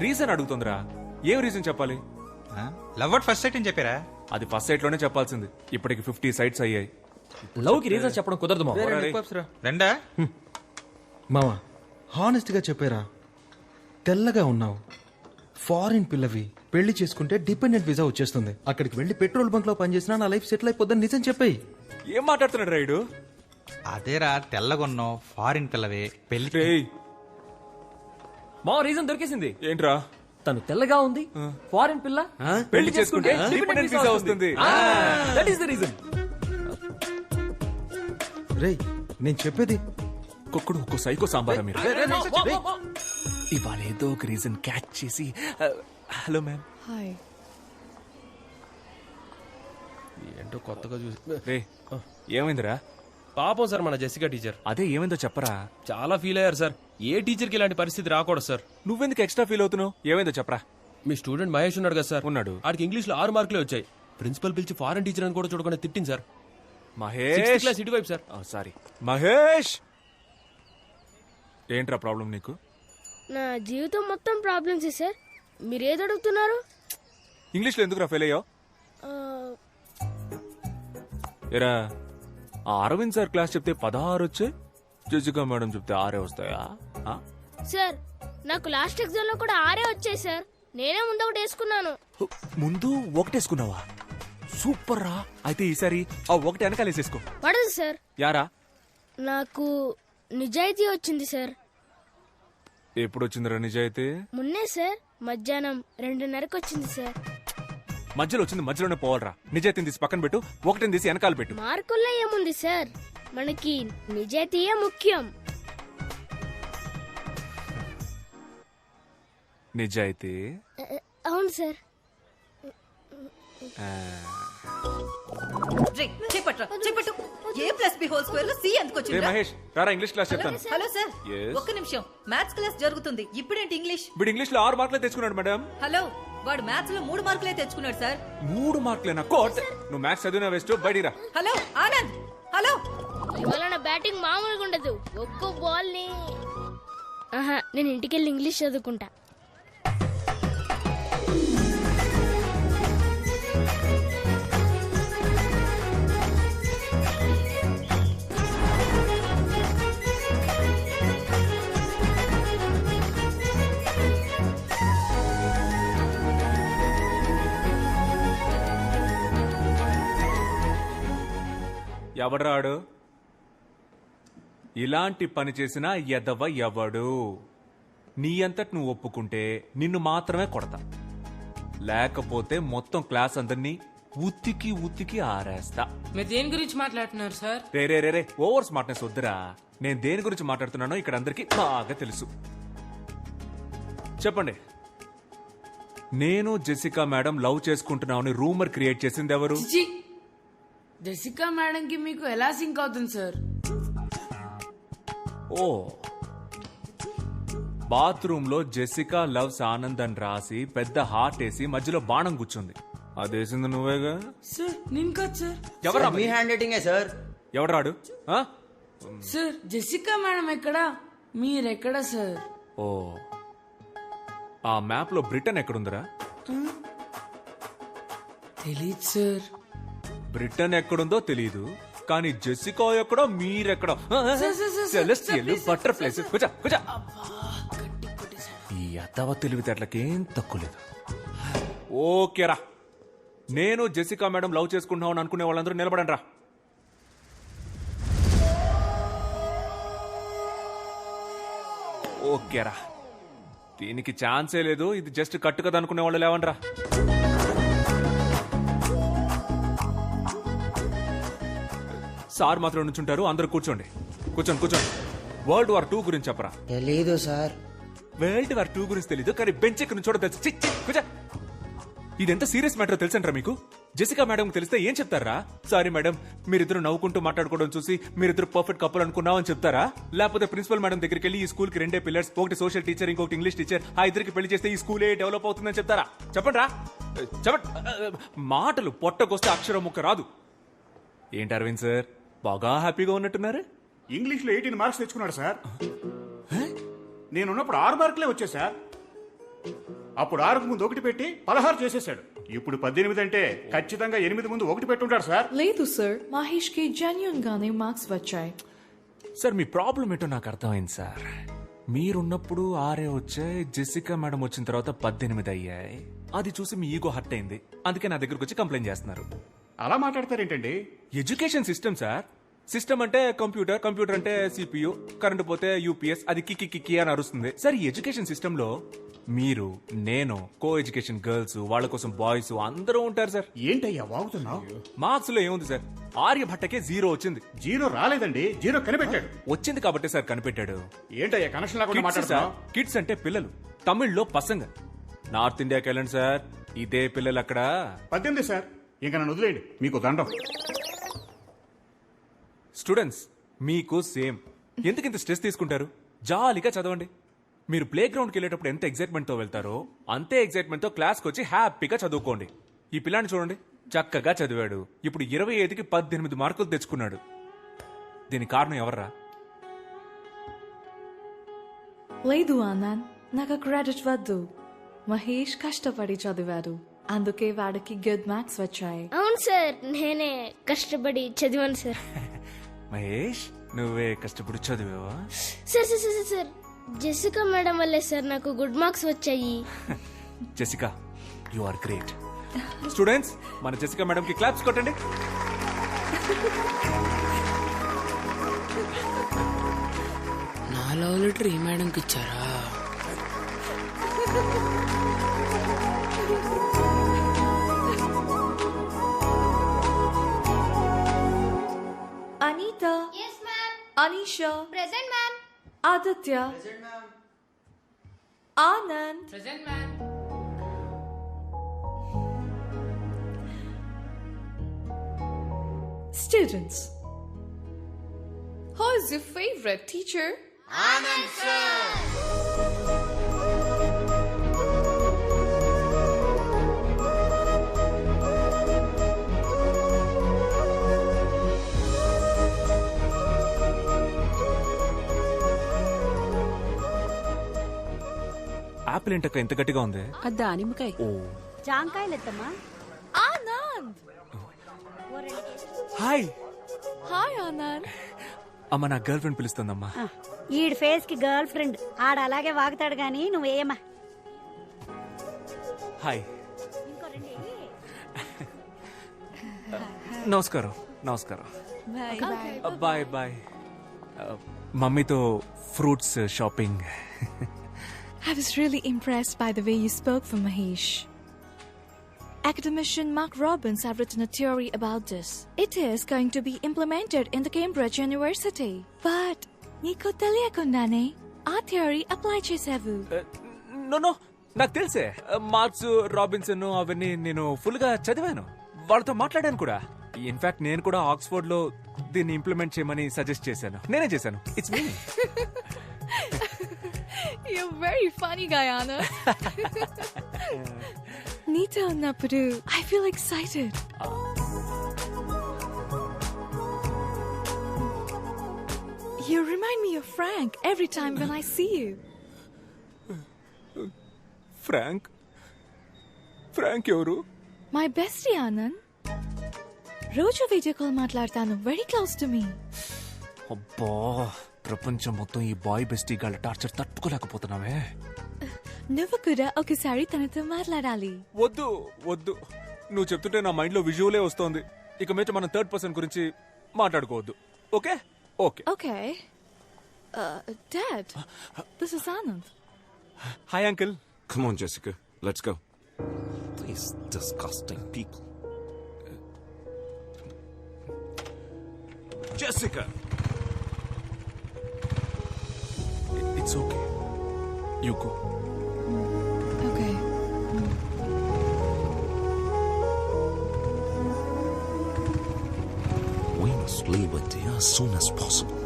Reason అడుగుతుందిరా. ఏం reason చెప్పాలి? Love at first sight అని చెప్పారా? అది ఫస్ట్ సైట్ లోనే చెప్పాల్సింది. ఇప్పటికి 50 సైట్స్ అయ్యాయి. లవ్ కి రీజన్ చెప్పడం కుదరదు మామ. రెండా? మావా హానెస్ట్ గా చెప్పారా, తెల్లగా ఉన్నావు, ఫారిన్ పిల్లవి, పెళ్లి చేసుకుంటే డిపెండెంట్ వీసా వచ్చేస్తుంది, అక్కడికి వెళ్లి పెట్రోల్ బంక్ లో పనిచేసినా నా లైఫ్ సెటిల్ అయిపోద్దని నిజం చెప్పాయి. ఏం మాట్లాడుతున్నాడు రైడు? అదేరా, తెల్లగొన్నావు, ఫారిన్ పిల్లవే, పెళ్లి. రేయ్, మా రీజన్ దొరికేసింది. ఏంట్రా? తను తెల్లగా ఉంది, ఫారిన్ పిల్ల, పెళ్లి చేసుకుంటే డిపెండెంట్ వీసా వస్తుంది. That is the reason. రేయ్ నేను చెప్పేది. కుక్కుడు ఒక్కో సైకో సాంబారా మీరు? ఇవాళ ఏదో ఒక రీజన్ క్యాచ్ చేసి హలో మ్యామ్. హాయ్. ఏంటో కొత్తగా చూసి. రే ఏమైందిరా? పాపం సార్ మన జెసికా టీచర్. అదే ఏమైందో చెప్పరా. చాలా ఫీల్ అయ్యారు సార్. ఏ టీచర్ కి ఇలాంటి పరిస్థితి రాకూడదు సార్. నువ్వెందుకు ఎక్స్ట్రా ఫీల్ అవుతున్నావు? ఏమైందో చెప్పరా. మీ స్టూడెంట్ మహేష్ ఉన్నాడు కదా సార్, ఉన్నాడు. ఆడికి ఇంగ్లీష్ లో 6 మార్కులే వచ్చాయి. ప్రిన్సిపల్ పిలిచి ఫారెన్ టీచర్ అని కూడా చూడకుండా తిట్టింది సార్. మహేష్ క్లాస్ ఇటువైపు సార్. సారీ మహేష్. ఏంట్రా ప్రాబ్లం నీకు? నా జీవితం మొత్తం ప్రాబ్లమ్స్ సార్. మీరు ఏది అడుగుతున్నారు? ఇంగ్లీష్ లో ఎందుకురా ఫెయిల్ అయ్యావు? ఏరా, ఆ అరవింద్ సార్ క్లాస్ చెప్తే 16 వచ్చాయి, జెసికా మేడం చెప్తే 6 వస్తాయా? సార్ నాకు లాస్ట్ ఎగ్జామ్ లో కూడా 6 వచ్చాయి సార్. నేనే ముందు ఒకటి వేసుకున్నాను. ముందు ఒకటేసుకున్నావా? సూపర్ రా. అయితే ఈసారి ఆ ఒకటి వెనకాలేసేసుకో. పడదు సార్. యారా? నాకు నిజాయితీ వచ్చింది సార్. ఎప్పుడు వచ్చిందిరా నిజాయితీ? మొన్నే సార్, మధ్యాహ్నం 2:30కి వచ్చింది సార్. మధ్యలో వచ్చింది మధ్యలోనే పోవాలరా. నిజాయితీని తీసి పక్కన పెట్టు, ఒకటిని తీసి వెనకాల పెట్టు. మార్కుల్లో ఏముంది సార్, మనకి నిజాయితీయే ముఖ్యం. నిజాయితీ? అవును సార్. చెప్పట్టు. ఏ మహేష్ రారా, ఇంగ్లీష్ క్లాస్ చెప్తాను. Hello sir, Yes. ఒక్క నిమిషం. మ్యాథ్స్ క్లాస్ జరుగుతుంది. ఇప్పుడేంటి ఇంగ్లీష్? వీడు ఇంగ్లీష్ లో 6 మార్కులే తెచ్చుకున్నాడు మేడం. హలో, వాడు మ్యాథ్స్ లో 3 మార్కులే తెచ్చుకున్నాడు సార్. 3 మార్కులేనా? కోట్, నువ్వు మ్యాథ్స్ చదివినా వేస్ట్, బయటిరా. Hello Anand, hello. ఇవాళ నా బ్యాటింగ్ మామూలుగా ఉండదు. ఒక్కో బాల్ ని నేను ఇంటికెళ్ళి ఇంగ్లీష్ చదువుకుంటా. ఎవడ్రాడు? ఇలాంటి పని చేసిన ఎదవ ఎవడు? నీ అంతటి నువ్వు ఒప్పుకుంటే నిన్ను మాత్రమే కొడతా, లేకపోతే మొత్తం క్లాస్ అందరినీ ఉత్తికి ఉత్తికి ఆరేస్తా. మీరు దేని గురించి మాట్లాడుతున్నారు సార్? రే రే రే రే, ఓవర్ స్మార్ట్నెస్ వద్దురా. నేను దేని గురించి మాట్లాడుతున్నానో ఇక్కడ అందరికీ బాగా తెలుసు. చెప్పండి, నేను జెసికా మేడం లవ్ చేసుకుంటున్నామని రూమర్ క్రియేట్ చేసింది ఎవరు? జెసికా మేడం కి మీకు ఎలా సింక్ అవుతుంది సార్? ఓ, బాత్రూమ్ లో జెసికా లవ్స్ ఆనంద్ అని రాసి పెద్ద హార్ట్ వేసి మధ్యలో బాణం కూర్చుంది. అదేసింది నువ్వేగా? సార్ నేను కాదు సార్. ఎవరా? మీ హ్యాండ్ రైటింగే సార్. ఎవడరాడు? సార్ జెసికా మేడం ఎక్కడా, మీరెక్కడా సార్? ఓ, ఆ మ్యాప్ లో బ్రిటన్ ఎక్కడుందిరా? తెలీదు సార్. బ్రిటన్ ఎక్కడుందో తెలీదు, కానీ జెసికా ఎక్కడో మీరెక్కడో. Celestial butterflies. కూర్చో కూర్చో. ఈ అత్తవ తెలివితేటలకేం తక్కువ లేదు. ఓకేరా, నేను జెసికా మేడం లవ్ చేసుకుంటున్నావు అనుకునే వాళ్ళందరూ నిలబడండి రా. ఓకేరా, దీనికి ఛాన్సే లేదు. ఇది జస్ట్ కట్టు కదా అనుకునే వాళ్ళు లేవండ్రా. సార్ మాత్రం నుంచుంటారు, అందరూ కూర్చోండి. కూర్చోండి కూర్చోండి. వరల్డ్ వార్ 2 గురించి చెప్పరా. తెలీదు సార్. వరల్డ్ వార్ 2 గురించి తెలీదు, కానీ బెంచ్ ఎక్కడ నుంచోడో తెలుసు. కూర్చో. ఇదెంత సీరియస్ మ్యాటర్ తెలుసంటారా మీకు? జెసికా మేడం తెలిస్తే ఏం చెప్తారా? సారీ మేడం, మీరిద్దరు నవ్వుకుంటూ మాట్లాడుకోవడం చూసి మీరిద్దరు పర్ఫెక్ట్ కపుల్ అనుకున్నావు అని చెప్తారా? లేకపోతే ప్రిన్సిపల్ మేడం దగ్గరికి వెళ్ళి ఈ స్కూల్ కి 2 పిల్లర్స్, ఒకటి సోషల్ టీచర్, ఇంకొకటి ఇంగ్లీష్ టీచర్, ఆ ఇద్దరికి పెళ్లి చేస్తే ఈ స్కూలే డెవలప్ అవుతుందని చెప్తారా? చెప్పండి రా, చెప్పండి. మాటలు పొట్టకొస్తే అక్షరం ముక్క రాదు. ఏంటి అరవింద్ సార్, బాగా హ్యాపీగా ఉన్నట్టున్నారు? ఇంగ్లీష్ లో 18 మార్క్స్ తెచ్చుకున్నాడు సార్. నేనున్నప్పుడు 6 మార్కులే వచ్చాయి సార్. అప్పుడు 6కు ముందు 1 పెట్టి 16 చేసేసాడు. ఇప్పుడు 18 అంటే ఖచ్చితంగా 8 ముందు 1 పెట్టుంటాడు సార్. లేదు సార్, మహేష్ కి జెన్యున్ గానే మార్క్స్ వచ్చాయి. సార్ మీ ప్రాబ్లం ఏంటో నాకు అర్థమైంది సార్. మీరున్నప్పుడు 6 వచ్చాయి, జెసికా మేడం వచ్చిన తర్వాత 18 అయ్యాయి. అది చూసి మీ ఈగో హర్ట్ అయింది, అందుకే నా దగ్గరకు వచ్చి కంప్లైంట్ చేస్తున్నారు. అలా మాట్లాడతారేంటండి? Education system sir. సిస్టమ్ అంటే కంప్యూటర్, కంప్యూటర్ అంటే సిపియు, కరెంట్ పోతే యూపీఎస్, అది కిక్కి కిక్కి అని అరుస్తుంది. సార్ ఈ ఎడ్యుకేషన్ సిస్టమ్ లో మీరు, నేను, కో ఎడ్యుకేషన్ గర్ల్స్, వాళ్ళ కోసం బాయ్స్ అందరూ ఉంటారు సార్. ఏంటయ్యా వాగుతున్నావు? మార్క్స్ లో ఏముంది సార్, ఆర్యభట్టకే 0 వచ్చింది. 0 రాలేదండి, 0 కనిపెట్టాడు. వచ్చింది కాబట్టి సార్ కనిపెట్టాడు. ఏంటయ్యా కనెక్షన్ లేకుండా మాట్లాడుతున్నావు? కిడ్స్ అంటే పిల్లలు, తమిళ్లో పసంగ. నార్త్ ఇండియాకి వెళ్ళండి సార్, ఇదే పిల్లలు అక్కడ. 18 సార్, ఇంకా నన్ను వదిలేయండి, మీకు దండం. స్టూడెంట్స్ మీకు సేమ్. ఎందుకు ఇంత స్ట్రెస్ తీసుకుంటారు? జాలీగా చదవండి. మీరు ప్లే గ్రౌండ్కి వెళ్ళేటప్పుడు ఎంత ఎక్సైట్మెంట్ తో వెళ్తారో అంతే ఎక్సైట్మెంట్ తో క్లాస్కి వచ్చి హ్యాపీగా చదువుకోండి. ఈ పిల్లాన్ని చూడండి, చక్కగా చదివాడు. ఇప్పుడు 25కి 18 మార్కులు తెచ్చుకున్నాడు. దీనికి కారణం ఎవర్రా? లేదు ఆనంద్, నాకు క్రెడిట్ వద్దు. మహేష్ కష్టపడి చదివాడు, అందుకే వాడికి గుడ్ మార్క్స్ వచ్చాయి. అవును సార్, నేనే కష్టపడి చదివాను సార్. మహేష్ నువ్వే కష్టపడి చదివావా? Sir sir sir sir, Jessica madam వల్లే సార్ నాకు గుడ్ మార్క్స్ వచ్చాయి. Jessica, you are great. Students మన జెసికా మేడం కి క్లాప్స్ కొట్టండి. నా లవ్ లెటర్ ఈ మేడంకి ఇచ్చారా? Anita, Yes, ma'am. Anisha, Present, ma'am. Aditya, Anand, present ma'am. students. Who is your favorite teacher? Anand sir. Apple ఏంటక్క ఇంత గట్టిగా ఉంది? దానిమ్మకాయ. ఓ జాంకాయలెత్తమ్మా. Anand. Hi Hi Anand. అమ్మ, నా గర్ల్ ఫ్రెండ్ పిలుస్తుందమ్మా. ఈడి ఫేస్ కి గర్ల్ ఫ్రెండ్ ఆడ అలాగే వాగుతాడు గాని నువ్వేమా. హాయ్. నమస్కారం. నమస్కారం. Bye bye. మమ్మీతో fruits shopping. I was really impressed by the way you spoke for Mahesh. Academician Mark Robbins have written a theory about this. It is going to be implemented in the Cambridge University. But నీకు తెలియకుండానే ఆ theory apply చేసావు. No no, నాకు తెలుసే. Marks, Robinson అవన్నీ నేను full గా చదివాను. వాళ్ళతో మాట్లాడాను కూడా. ఇన్ఫాక్ట్ నేను కూడా ఆక్స్ఫోర్డ్ లో దీన్ని ఇంప్లిమెంట్ చేయమని సజెస్ట్ చేశాను. నేనే చేశాను. It's me. You're very funny guy, Anna. నీతో ఉన్నప్పుడు I feel excited. You remind me of Frank every time when I see you. Frank? Frank ఎవరు? My bestie, Anand. రోజు వీడియో కాల్ మాట్లాడతాను. Very close to me. అబ్బా, ప్రపంచం మొత్తం ఈ boy bestie గాళ్ళ టార్చర్ తట్టుకోలేకపోతున్నావే. నువ్వు కూడా ఒకసారి తనతో మాట్లాడాలి. వద్దు వద్దు, నువ్వు చెప్తుంటే నా మైండ్ లో విజువలే వస్తోంది. ఇక మీద మనం థర్డ్ పర్సన్ గురించి మాట్లాడుకోవద్దు. Okay okay. Okay. Dad, this is Anand. Hi uncle. Come on, Jessica. Let's go. These disgusting people. Jessica! It's okay, you go. Okay. We must leave India as soon as possible.